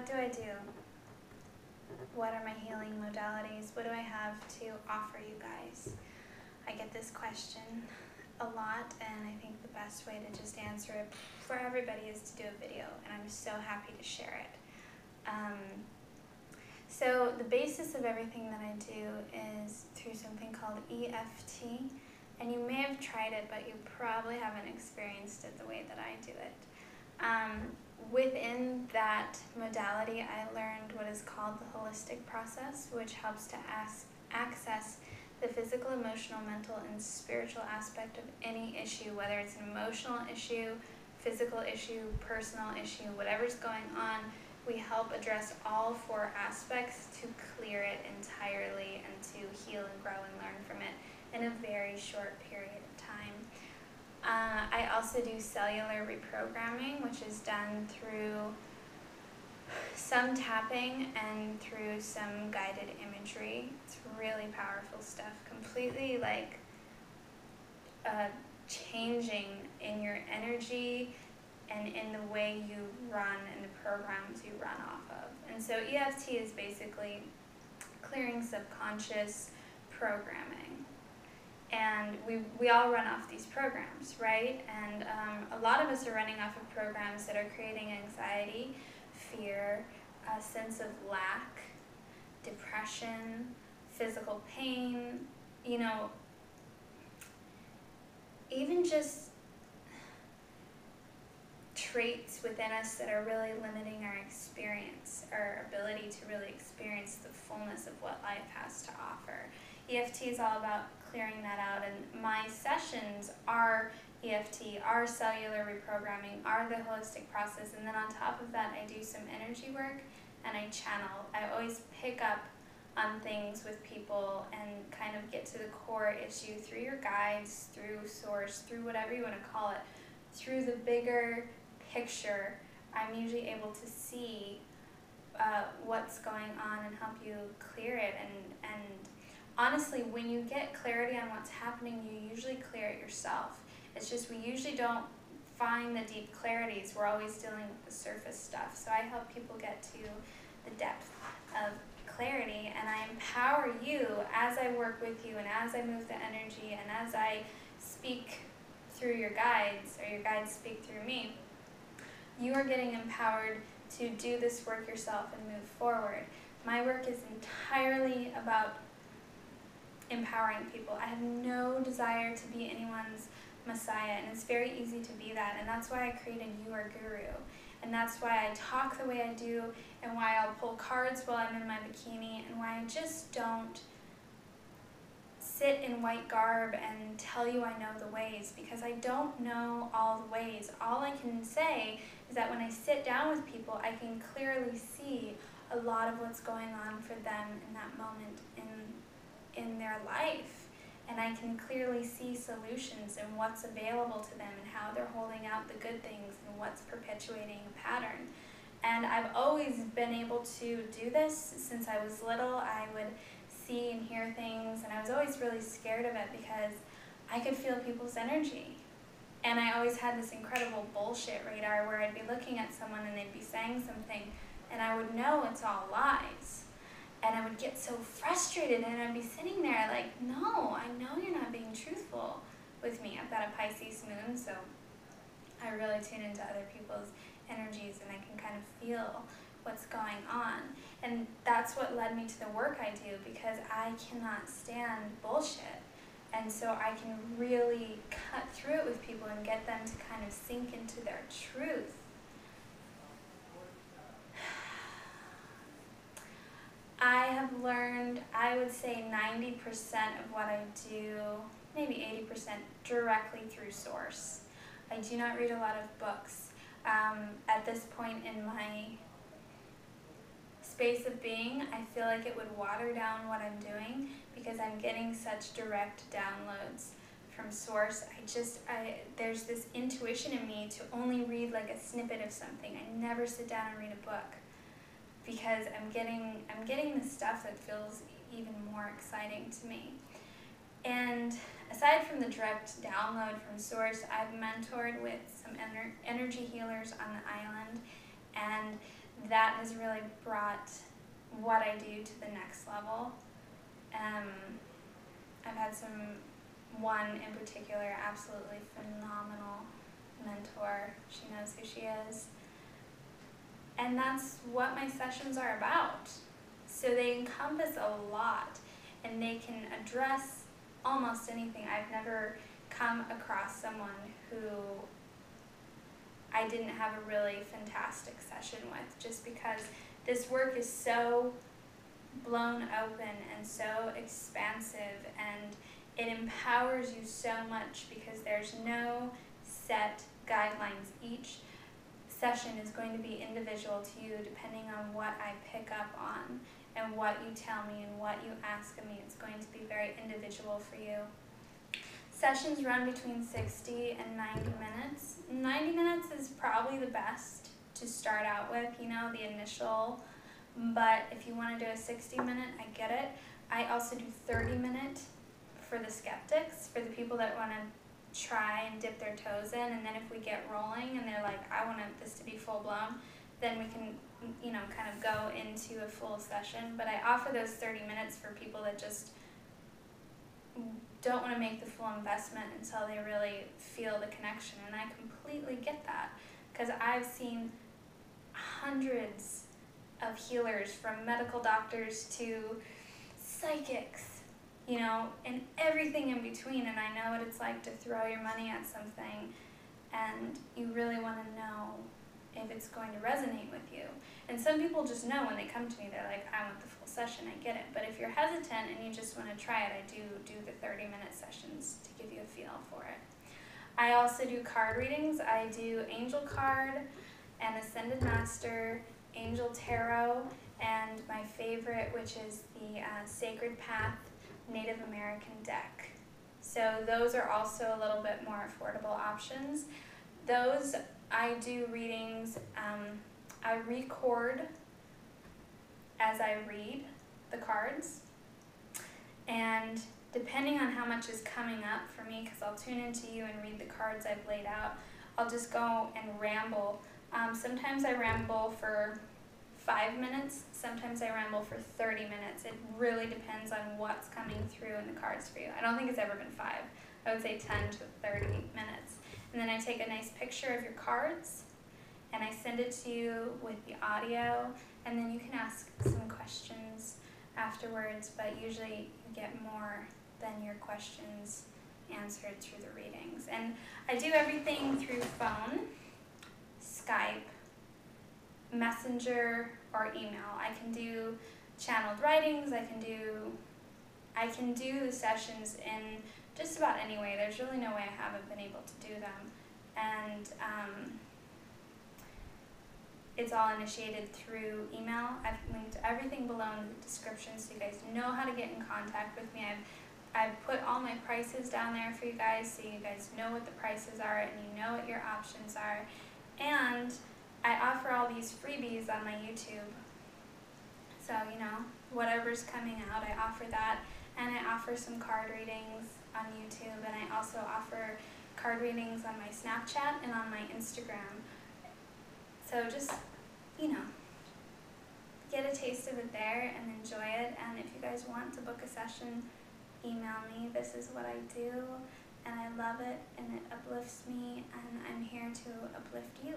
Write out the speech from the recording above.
what do I do? What are my healing modalities? What do I have to offer you guys? I get this question a lot, and I think the best way to just answer it for everybody is to do a video, and I'm so happy to share it. So the basis of everything that I do is through something called EFT, and you may have tried it, but you probably haven't experienced it the way that I do it. Within that modality, I learned what is called the holistic process, which helps to access the physical, emotional, mental, and spiritual aspect of any issue, whether it's an emotional issue, physical issue, personal issue, whatever's going on. We help address all four aspects to clear it entirely and to heal and grow and learn from it in a very short period of time. I also do cellular reprogramming, which is done through some tapping and through some guided imagery. It's really powerful stuff, completely like changing in your energy and in the way you run and the programs you run off of. And so EFT is basically clearing subconscious programming. And we all run off these programs, right? And a lot of us are running off of programs that are creating anxiety, fear, a sense of lack, depression, physical pain, you know, even just traits within us that are really limiting our experience, our ability to really experience the fullness of what life has to offer. EFT is all about clearing that out, and my sessions are EFT, are cellular reprogramming, are the holistic process, and then on top of that I do some energy work and I channel. I always pick up on things with people and kind of get to the core issue through your guides, through source, through whatever you want to call it, through the bigger picture. I'm usually able to see what's going on and help you clear it, and honestly, when you get clarity on what's happening, you usually clear it yourself. It's just we usually don't find the deep clarities. We're always dealing with the surface stuff. So I help people get to the depth of clarity, and I empower you as I work with you and as I move the energy and as I speak through your guides, or your guides speak through me. You are getting empowered to do this work yourself and move forward. My work is entirely about empowering people. I have no desire to be anyone's messiah, and it's very easy to be that, and that's why I created Your Guru, and that's why I talk the way I do, and why I'll pull cards while I'm in my bikini, and why I just don't sit in white garb and tell you I know the ways, because I don't know all the ways. All I can say is that when I sit down with people, I can clearly see a lot of what's going on for them in that moment in their life, and I can clearly see solutions and what's available to them and how they're holding out the good things and what's perpetuating a pattern. And I've always been able to do this since I was little. I would see and hear things, and I was always really scared of it because I could feel people's energy. And I always had this incredible bullshit radar where I'd be looking at someone and they'd be saying something and I would know it's all lies. And I would get so frustrated, and I'd be sitting there like, no, I know you're not being truthful with me. I've got a Pisces moon, so I really tune into other people's energies and I can kind of feel what's going on. And that's what led me to the work I do, because I cannot stand bullshit. And so I can really cut through it with people and get them to kind of sink into their truth. I have learned, I would say 90% of what I do, maybe 80%, directly through source. I do not read a lot of books. At this point in my space of being, I feel like it would water down what I'm doing because I'm getting such direct downloads from source. There's this intuition in me to only read like a snippet of something. I never sit down and read a book, because I'm getting the stuff that feels even more exciting to me. And aside from the direct download from source, I've mentored with some energy healers on the island, and that has really brought what I do to the next level. I've had one in particular, absolutely phenomenal mentor. She knows who she is. And that's what my sessions are about. So they encompass a lot, and they can address almost anything. I've never come across someone who I didn't have a really fantastic session with, just because this work is so blown open and so expansive, and it empowers you so much because there's no set guidelines. Each session is going to be individual to you depending on what I pick up on and what you tell me and what you ask of me. It's going to be very individual for you. Sessions run between 60 and 90 minutes. 90 minutes is probably the best to start out with, you know, the initial, but if you want to do a 60-minute, I get it. I also do 30-minute for the skeptics, for the people that want to try and dip their toes in, and then if we get rolling and they're like, I want this to be full-blown, then we can, you know, kind of go into a full session. But I offer those 30 minutes for people that just don't want to make the full investment until they really feel the connection, and I completely get that, because I've seen hundreds of healers, from medical doctors to psychics, you know, and everything in between, and I know what it's like to throw your money at something, and you really want to know if it's going to resonate with you. And some people just know when they come to me, they're like, I want the full session, I get it. But if you're hesitant and you just want to try it, I do the 30-minute sessions to give you a feel for it. I also do card readings. I do Angel Card and Ascended Master, Angel Tarot, and my favorite, which is the Sacred Path Native American deck. So those are also a little bit more affordable options. Those I do readings, I record as I read the cards, and depending on how much is coming up for me, because I'll tune into you and read the cards I've laid out, I'll just go and ramble. Sometimes I ramble for 5 minutes, sometimes I ramble for 30 minutes. It really depends on what's coming through in the cards for you. I don't think it's ever been 5. I would say 10 to 30 minutes. And then I take a nice picture of your cards, and I send it to you with the audio, and then you can ask some questions afterwards, but usually you get more than your questions answered through the readings. And I do everything through phone, Skype, Messenger, or email. I can do channeled writings, I can do the sessions in just about any way. There's really no way I haven't been able to do them. And it's all initiated through email. I've linked everything below in the description so you guys know how to get in contact with me. I've put all my prices down there for you guys so you guys know what the prices are and you know what your options are. And I offer all these freebies on my YouTube. So, you know, whatever's coming out, I offer that. And I offer some card readings on YouTube, and I also offer card readings on my Snapchat and on my Instagram. So just, you know, get a taste of it there and enjoy it. And if you guys want to book a session, email me. This is what I do, and I love it, and it uplifts me, and I'm here to uplift you.